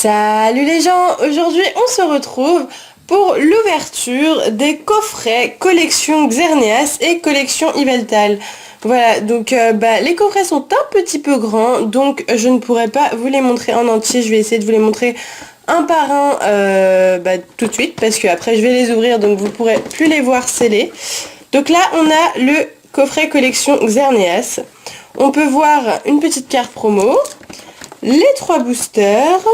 Salut les gens, aujourd'hui on se retrouve pour l'ouverture des coffrets collection Xerneas et collection Yveltal. Voilà, donc les coffrets sont un petit peu grands, donc je ne pourrai pas vous les montrer en entier, je vais essayer de vous les montrer un par un tout de suite, parce que après je vais les ouvrir, donc vous pourrez plus les voir scellés. Donc là on a le coffret collection Xerneas. On peut voir une petite carte promo, les 3 boosters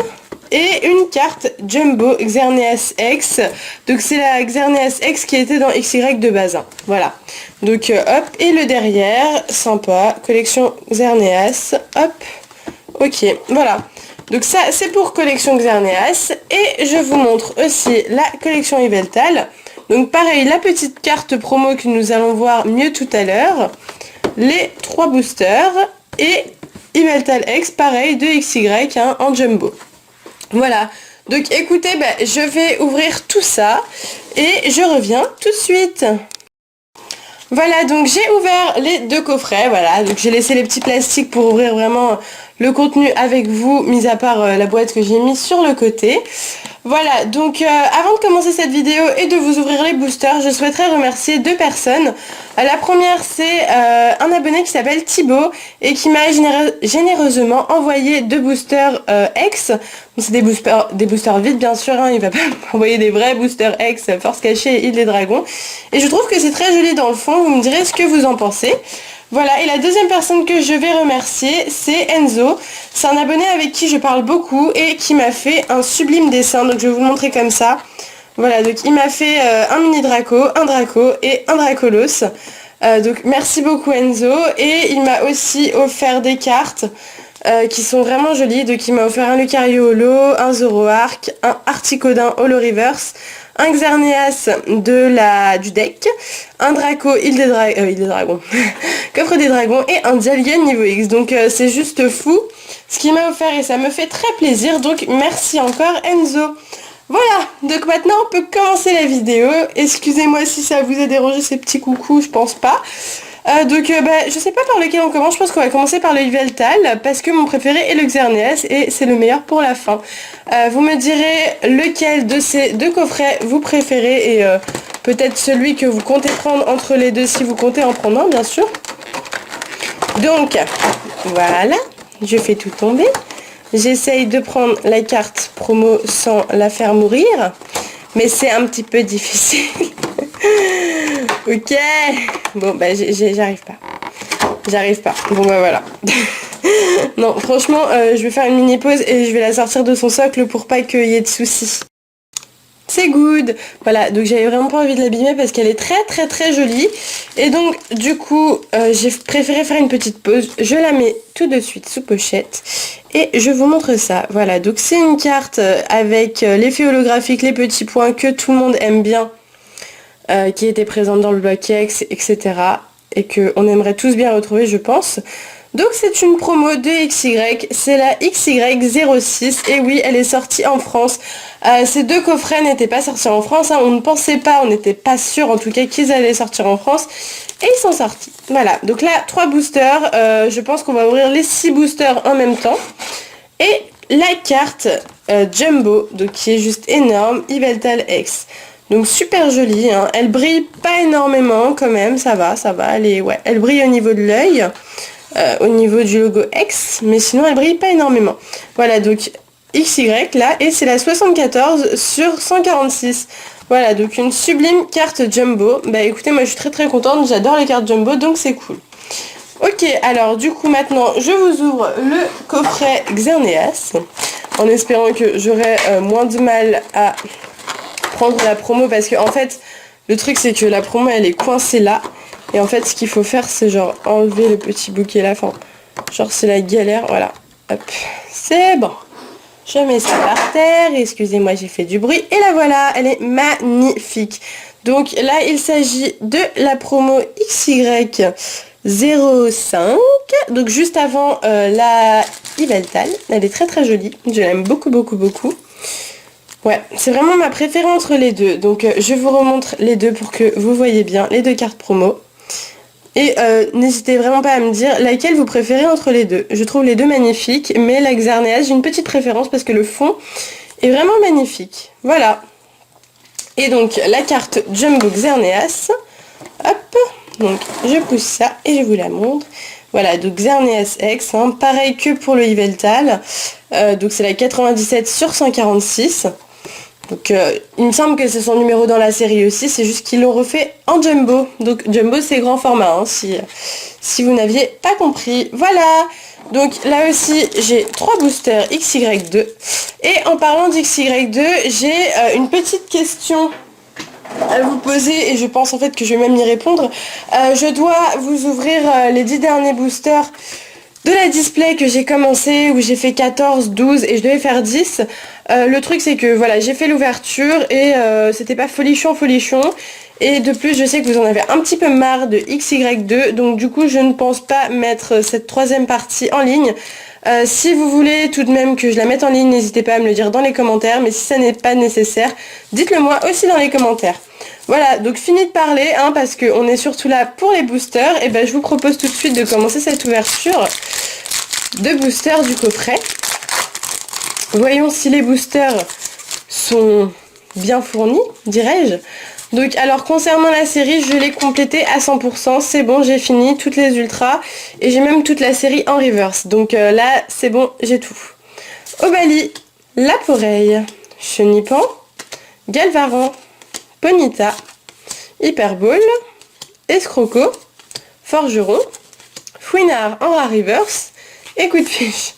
et une carte Jumbo Xerneas X. Donc c'est la Xerneas X qui était dans XY de base. Voilà. Donc hop, et le derrière, sympa, collection Xerneas, hop, ok, voilà. Donc ça c'est pour collection Xerneas, et je vous montre aussi la collection Yveltal. Donc pareil, la petite carte promo que nous allons voir mieux tout à l'heure, les 3 boosters et Yveltal X, pareil, de XY en jumbo. Voilà, donc écoutez, je vais ouvrir tout ça et je reviens tout de suite. Voilà, donc j'ai ouvert les 2 coffrets, voilà, donc j'ai laissé les petits plastiques pour ouvrir vraiment le contenu avec vous, mis à part la boîte que j'ai mise sur le côté. Voilà, donc avant de commencer cette vidéo et de vous ouvrir les boosters, je souhaiterais remercier 2 personnes. La première, c'est un abonné qui s'appelle Thibaut et qui m'a généreusement envoyé 2 boosters X. C'est des boosters vides bien sûr, hein, il va pas m'envoyer des vrais boosters X, Force Cachée et Île des Dragons. Et je trouve que c'est très joli dans le fond, vous me direz ce que vous en pensez. Voilà, et la deuxième personne que je vais remercier, c'est Enzo. C'est un abonné avec qui je parle beaucoup et qui m'a fait un sublime dessin, donc je vais vous le montrer comme ça. Voilà, donc il m'a fait un mini Draco, un Draco et un Dracolos. Donc merci beaucoup Enzo, et il m'a aussi offert des cartes qui sont vraiment jolies. Donc il m'a offert un Lucario Holo, un Zoroark, un Articodin Holo Reverse, un Xerneas du deck, un Draco Île des Dragons, Coffre des Dragons, et un Dialga niveau X. Donc c'est juste fou ce qu'il m'a offert et ça me fait très plaisir. Donc merci encore Enzo. Voilà, donc maintenant on peut commencer la vidéo. Excusez-moi si ça vous a dérangé ces petits coucous, je pense pas. Je sais pas par lequel on commence, je pense qu'on va commencer par le Yveltal, parce que mon préféré est le Xerneas et c'est le meilleur pour la fin. Vous me direz lequel de ces 2 coffrets vous préférez, et peut-être celui que vous comptez prendre entre les 2 si vous comptez en prendre un bien sûr. Donc voilà, je fais tout tomber. J'essaye de prendre la carte promo sans la faire mourir, mais c'est un petit peu difficile. Ok, bon j'arrive pas. J'arrive pas. Bon voilà. Non, franchement, je vais faire une mini pause et je vais la sortir de son socle pour pas qu'il y ait de soucis. C'est good. Voilà, donc j'avais vraiment pas envie de l'abîmer parce qu'elle est très très très jolie. Et donc du coup, j'ai préféré faire une petite pause. Je la mets tout de suite sous pochette et je vous montre ça. Voilà, donc c'est une carte avec l'effet holographique, les petits points que tout le monde aime bien, qui était présente dans le bloc X, etc. et qu'on aimerait tous bien retrouver, je pense. Donc c'est une promo de XY, c'est la XY06, et oui, elle est sortie en France. Ces 2 coffrets n'étaient pas sortis en France, hein, on ne pensait pas, on n'était pas sûr en tout cas qu'ils allaient sortir en France, et ils sont sortis. Voilà, donc là, 3 boosters, je pense qu'on va ouvrir les 6 boosters en même temps. Et la carte Jumbo, donc qui est juste énorme, Yveltal X. Donc super jolie, hein. Elle brille pas énormément quand même, ça va, elle brille au niveau de l'œil, au niveau du logo X, mais sinon elle brille pas énormément. Voilà, donc XY là, et c'est la 74 sur 146. Voilà, donc une sublime carte Jumbo. Écoutez, moi je suis très très contente, j'adore les cartes Jumbo, donc c'est cool. Ok, alors du coup maintenant je vous ouvre le coffret Xerneas, en espérant que j'aurai moins de mal à prendre la promo, parce que en fait le truc c'est que la promo elle est coincée là, et en fait ce qu'il faut faire c'est genre enlever le petit bouquet là, enfin genre c'est la galère. Voilà, hop, c'est bon, je mets ça par terre, excusez-moi j'ai fait du bruit, et la voilà, elle est magnifique. Donc là il s'agit de la promo XY05, donc juste avant la Yveltal. Elle est très très jolie, je l'aime beaucoup beaucoup beaucoup. Ouais, c'est vraiment ma préférée entre les 2. Donc je vous remontre les 2 pour que vous voyez bien les 2 cartes promo. Et n'hésitez vraiment pas à me dire laquelle vous préférez entre les deux. Je trouve les deux magnifiques, mais la Xerneas, j'ai une petite préférence parce que le fond est vraiment magnifique. Voilà. Et donc la carte Jumbo Xerneas. Hop. Donc je pousse ça et je vous la montre. Voilà, donc Xerneas X, hein, pareil que pour le Yveltal. Donc c'est la 97 sur 146. Donc il me semble que c'est son numéro dans la série aussi, c'est juste qu'ils l'ont refait en jumbo. Donc jumbo c'est grand format, hein, si vous n'aviez pas compris. Voilà, donc là aussi j'ai 3 boosters XY2. Et en parlant d'XY2, j'ai une petite question à vous poser et je pense en fait que je vais même y répondre. Je dois vous ouvrir les 10 derniers boosters de la display que j'ai commencé, où j'ai fait 14, 12 et je devais faire 10. Le truc c'est que voilà, j'ai fait l'ouverture et c'était pas folichon. Et de plus je sais que vous en avez un petit peu marre de XY2, donc du coup je ne pense pas mettre cette troisième partie en ligne. Si vous voulez tout de même que je la mette en ligne, n'hésitez pas à me le dire dans les commentaires, mais si ça n'est pas nécessaire, dites-le moi aussi dans les commentaires. Voilà, donc fini de parler, hein, parce qu'on est surtout là pour les boosters, et ben je vous propose tout de suite de commencer cette ouverture de boosters du coffret. Voyons si les boosters sont bien fournis, dirais-je. Donc alors concernant la série, je l'ai complétée à 100%, c'est bon, j'ai fini toutes les ultras et j'ai même toute la série en reverse. Donc là, c'est bon, j'ai tout. Obali, Laporeille, Chenipan, Galvaran, Ponyta, Hyperball, Escroco, Forgeron, Fouinard en rare reverse et coup de fiche.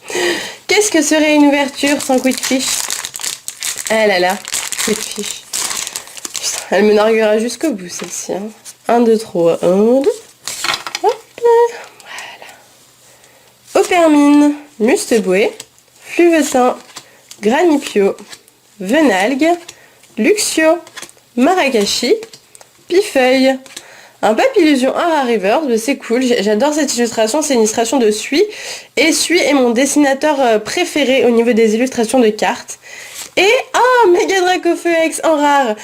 Qu'est-ce que serait une ouverture sans coup de fiche? Ah là là, coup de fiche. Putain, elle me narguera jusqu'au bout celle-ci. Hein. 1, 2, 3, 1, 2. Hop, voilà. Opermine, Musteboué, Fluvetin, Granipio, Venalgue, Luxio, Marakashi, Pifeuille. Un Papillusion en rare reverse, c'est cool, j'adore cette illustration, c'est une illustration de Sui. Et Sui est mon dessinateur préféré au niveau des illustrations de cartes. Et, oh, Méga Dracofeu X en rare,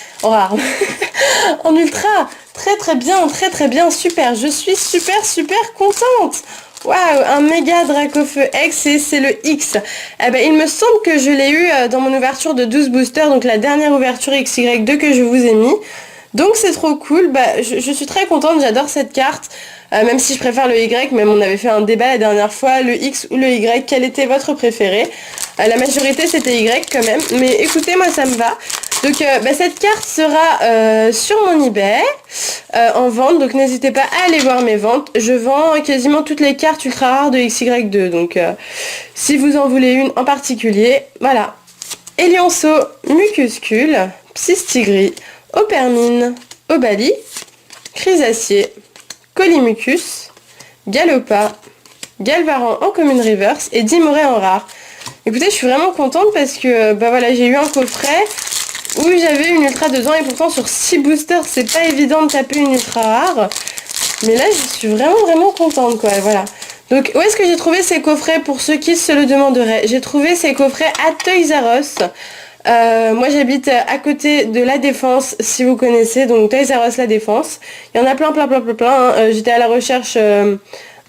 en ultra, très bien, super, je suis super contente. Waouh, un Méga Dracofeu X et c'est le X. Eh ben, il me semble que je l'ai eu dans mon ouverture de 12 boosters, donc la dernière ouverture XY2 que je vous ai mis. Donc c'est trop cool, bah, je suis très contente, j'adore cette carte, même si je préfère le Y, même on avait fait un débat la dernière fois, le X ou le Y, quel était votre préféré? La majorité c'était Y quand même, mais écoutez, moi ça me va. Donc bah, cette carte sera sur mon eBay en vente, donc n'hésitez pas à aller voir mes ventes. Je vends quasiment toutes les cartes ultra rares de XY2, donc si vous en voulez une en particulier, voilà. Elionceau, Mucuscule, Psystigris, Opermine, Obali, Chrysacier, Colimucus, Galopa, Galvaran en commune reverse et Dimoré en rare. Écoutez, je suis vraiment contente parce que bah voilà, j'ai eu un coffret où j'avais une ultra dedans et pourtant sur 6 boosters, c'est pas évident de taper une ultra rare. Mais là, je suis vraiment contente quoi, voilà. Donc où est-ce que j'ai trouvé ces coffrets pour ceux qui se le demanderaient? J'ai trouvé ces coffrets à Toys R Us. Moi j'habite à côté de La Défense, si vous connaissez, donc Toys R Us La Défense. Il y en a plein, hein. J'étais à la recherche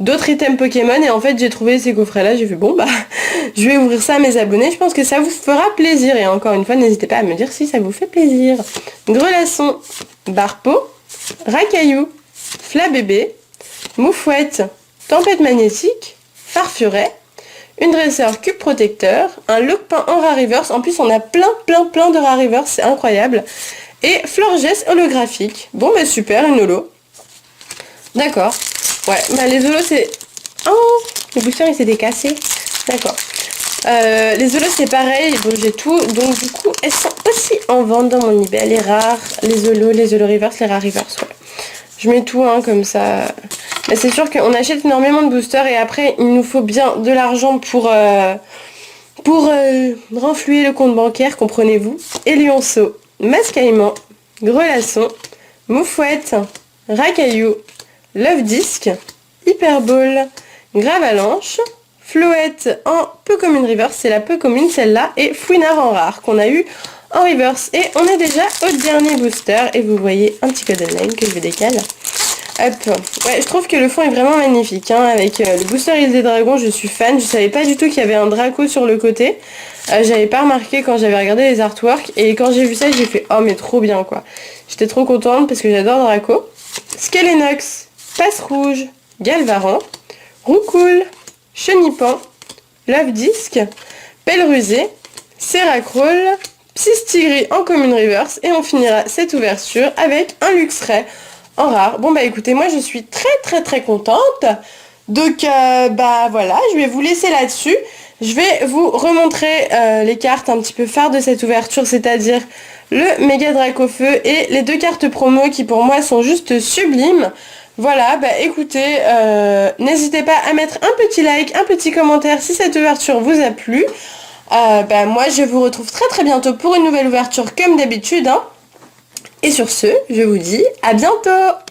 d'autres items Pokémon et en fait j'ai trouvé ces coffrets là, j'ai fait bon bah je vais ouvrir ça à mes abonnés, je pense que ça vous fera plaisir et encore une fois n'hésitez pas à me dire si ça vous fait plaisir. Grelasson, Barpeau, Racaillou, Flabébé, Moufouette, Tempête Magnétique, Farfuret, une dresseur cube protecteur, un Lockpin en rare reverse, en plus on a plein de rare reverse, c'est incroyable, et Florges holographique. Bon bah super, une holo. D'accord. Ouais, bah les holos c'est... Oh, le booster il s'est décassé. D'accord. Les holos c'est pareil, bon j'ai tout, donc du coup elles sont aussi en vente dans mon eBay, les rares, les holo reverse, les rares reverse, ouais. Je mets tout hein, comme ça. Mais c'est sûr qu'on achète énormément de boosters et après il nous faut bien de l'argent pour renflouer le compte bancaire, comprenez-vous. Et Lionceau, Mascaïman, Grelasson, Moufouette, Racaillou, Love Disc, Hyperball, Gravalanche, Floette en peu commune reverse, c'est la peu commune celle-là, et Fouinard en rare qu'on a eu en reverse. Et on est déjà au dernier booster et vous voyez un petit code online que je vais décaler. Hop. Ouais, je trouve que le fond est vraiment magnifique, hein, avec le booster île des dragons, je suis fan. Je savais pas du tout qu'il y avait un Draco sur le côté. J'avais pas remarqué quand j'avais regardé les artworks. Et quand j'ai vu ça, j'ai fait oh mais trop bien quoi. J'étais trop contente parce que j'adore Draco. Skelenox, Passe Rouge, Galvaran, Roucoule, Chenipan, Love Disc, Pelle Rusée, Seracrol, Psystigris en commune reverse. Et on finira cette ouverture avec un Luxray en rare. Bon bah écoutez, moi je suis très contente. Donc bah voilà, je vais vous laisser là-dessus. Je vais vous remontrer les cartes un petit peu phares de cette ouverture, c'est-à-dire le méga Dracofeu et les deux cartes promo qui pour moi sont juste sublimes. Voilà, bah écoutez, n'hésitez pas à mettre un petit like, un petit commentaire si cette ouverture vous a plu. Bah moi je vous retrouve très bientôt pour une nouvelle ouverture comme d'habitude, hein. Et sur ce, je vous dis à bientôt!